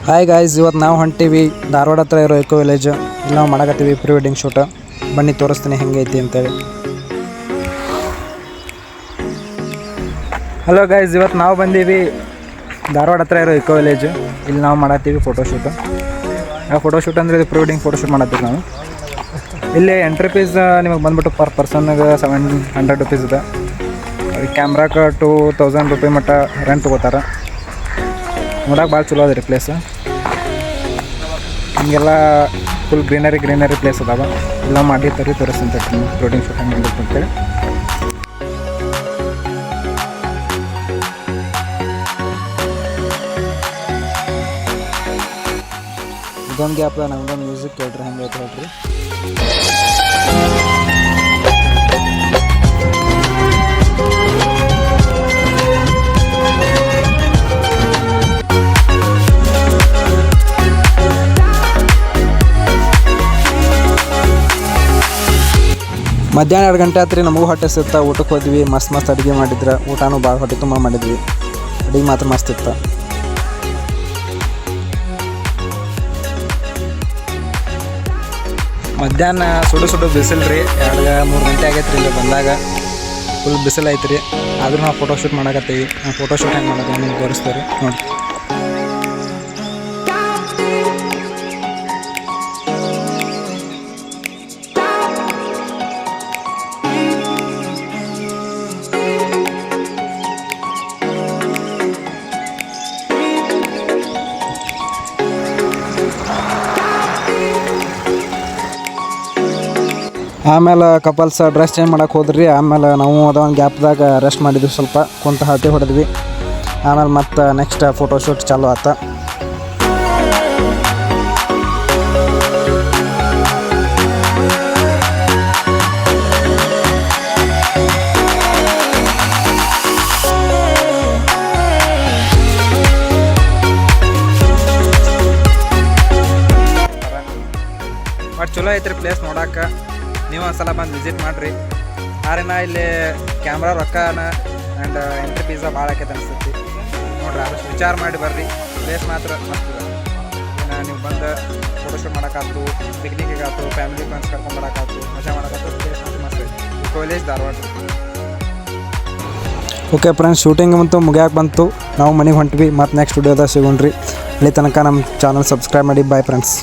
Hi guys, ಇವತ್ತು ನಾವು ಹೊಂಟೀವಿ ಧಾರವಾಡ ಹತ್ರ ಇರೋ ಎಕೋ ವಿಲೇಜ್. ಇಲ್ಲಿ ನಾವು ಮಾಡಕತ್ತೀವಿ ಪ್ರೀ ವೆಡ್ಡಿಂಗ್ ಶೂಟ್. ಬನ್ನಿ ತೋರಿಸ್ತೀನಿ ಹೆಂಗೈತಿ ಅಂತೇಳಿ. ಹಲೋ ಗಾಯ್ಸ್, ಇವತ್ತು ನಾವು ಬಂದೀವಿ ಧಾರವಾಡ ಹತ್ರ ಇರೋ ಎಕೋ ವಿಲೇಜ್. ಇಲ್ಲಿ ನಾವು ಮಾಡತ್ತೀವಿ ಫೋಟೋಶೂಟ್. ಯಾವ ಫೋಟೋಶೂಟ್ ಅಂದರೆ ಇದು ಪ್ರೀ ವೆಡ್ಡಿಂಗ್ ಫೋಟೋಶೂಟ್ ಮಾಡತ್ತೀವಿ ನಾವು. ಇಲ್ಲಿ ಎಂಟ್ರಿ ಫೀಸ್ ನಿಮಗೆ ಬಂದ್ಬಿಟ್ಟು ಪರ್ ಪರ್ಸನ್ಗೆ 700 ರುಪೀಸ್ ಇದೆ. ಕ್ಯಾಮ್ರಾಕ್ಕೆ 2000 ರೂಪಾಯಿ ಮಟ್ಟ ರೆಂಟ್ ತೊಗೋತಾರೆ. ನೋಡೋಕೆ ಭಾಳ ಚಲೋ ಅದ ರೀ ಪ್ಲೇಸ್. ಹಿಂಗೆಲ್ಲ ಫುಲ್ ಗ್ರೀನರಿ ಪ್ಲೇಸ್ ಅದಾವ. ಎಲ್ಲ ಮಾಡಿರ್ತಾರೆ, ತೋರಿಸ್ತಂತ ಪ್ರೋಟೀನ್ ಶೂಟ್ ಹೆಂಗೆ ಮಾಡಬೇಕು ಅಂತೇಳಿ. ಇದೊಂದು ಗ್ಯಾಪ್ದಾಗ ನಮ್ಗೊಂದು ಮ್ಯೂಸಿಕ್ ಕೇಳ್ರಿ, ಹೆಂಗೆ ಐತೆ ಹೇಳ್ರಿ. ಮಧ್ಯಾಹ್ನ 2 ಗಂಟೆ ಆತ್ರಿ. ನಮಗೂ ಹೊಟ್ಟೆ ಸಿಗ್ತಾ. ಊಟಕ್ಕೆ ಹೋದ್ವಿ. ಮಸ್ತ್ ಅಡುಗೆ ಮಾಡಿದ್ರೆ. ಊಟನೂ ಭಾಳ ಹೊಟ್ಟೆ ತುಂಬ ಮಾಡಿದ್ವಿ. ಅಡುಗೆ ಮಾತ್ರ ಮಸ್ತ್ ಇತ್ತು. ಮಧ್ಯಾಹ್ನ ಸುಡು ಬಿಸಿಲು ರೀ. 2-3 ಗಂಟೆ ಆಗೈತೆ ರೀ ಇಲ್ಲಿ ಬಂದಾಗ. ಫುಲ್ ಬಿಸಿಲು ಐತೆ ರೀ. ಆದರೂ ನಾವು ಫೋಟೋಶೂಟ್ ಮಾಡಕತ್ತೀವಿ. ಫೋಟೋಶೂಟ್ ಹೆಂಗೆ ಮಾಡೋದು ನಿಮ್ಗೆ ತೋರಿಸ್ತೀವಿ ನೋಡಿ. ಆಮೇಲೆ ಕಪಲ್ಸ್ ಡ್ರೆಸ್ ಚೇಂಜ್ ಮಾಡೋಕೆ ಹೋದ್ರಿ. ಆಮೇಲೆ ನಾವು ಅದೊಂದು ಗ್ಯಾಪ್ದಾಗ ರೆಸ್ಟ್ ಮಾಡಿದ್ವಿ, ಸ್ವಲ್ಪ ಕುಂತ ಹರಟೆ ಹೊಡೆದ್ವಿ. ಆಮೇಲೆ ಮತ್ತೆ ನೆಕ್ಸ್ಟ್ ಫೋಟೋಶೂಟ್ ಚಾಲು ಆತ. ಬಟ್ ಚಲೋ ಐತ್ರಿ ಪ್ಲೇಸ್ ನೋಡೋಕೆ. ನೀವು ಒಂದ್ಸಲ ಬಂದು ವಿಸಿಟ್ ಮಾಡಿರಿ. ಆರೇನ ಇಲ್ಲಿ ಕ್ಯಾಮ್ರಾ ರೊಕ್ಕನ ಆ್ಯಂಡ್ ಎಂಟ್ರಿ ಫೀಸ ಭಾಳ ಆಕೈತೆ ಅನಿಸ್ತೈತಿ ನೋಡ್ರಿ. ಆದಷ್ಟು ವಿಚಾರ ಮಾಡಿ ಬರ್ರಿ. ಪ್ಲೇಸ್ ಮಾತ್ರ ಮಸ್ತ್ ಇದೆ. ನೀವು ಬಂದು ಫೋಟೋಶೂಟ್ ಮಾಡೋಕ್ಕಾಯ್ತು, ಪಿಕ್ನಿಕ್ಗಾಯ್ತು, ಫ್ಯಾಮಿಲಿ ಫ್ರೆಂಡ್ಸ್ ಕರ್ಕೊಂಡು ಬರೋಕ್ಕಾಯ್ತು, ಮಜಾ ಮಾಡೋಕ್ಕಾಯ್ತು. ಪ್ಲೇಸ್ ಮಾತ್ರ ಮಸ್ತ್ ಐತಿ. College Dharwad. Okay friends, shooting ಅಂತೂ ಮುಗಿಯಾಕೆ ಬಂತು. ನಾವು ಮನೆಗೆ ಹೊಂಟ್ವಿ. ಮತ್ತು ನೆಕ್ಸ್ಟ್ ವಿಡಿಯೋದಾಗ ಸಿಗೋಣ್ರಿ. ಇಲ್ಲಿ ತನಕ ನಮ್ಮ ಚಾನಲ್ ಸಬ್ಸ್ಕ್ರೈಬ್ ಮಾಡಿ. Bye friends.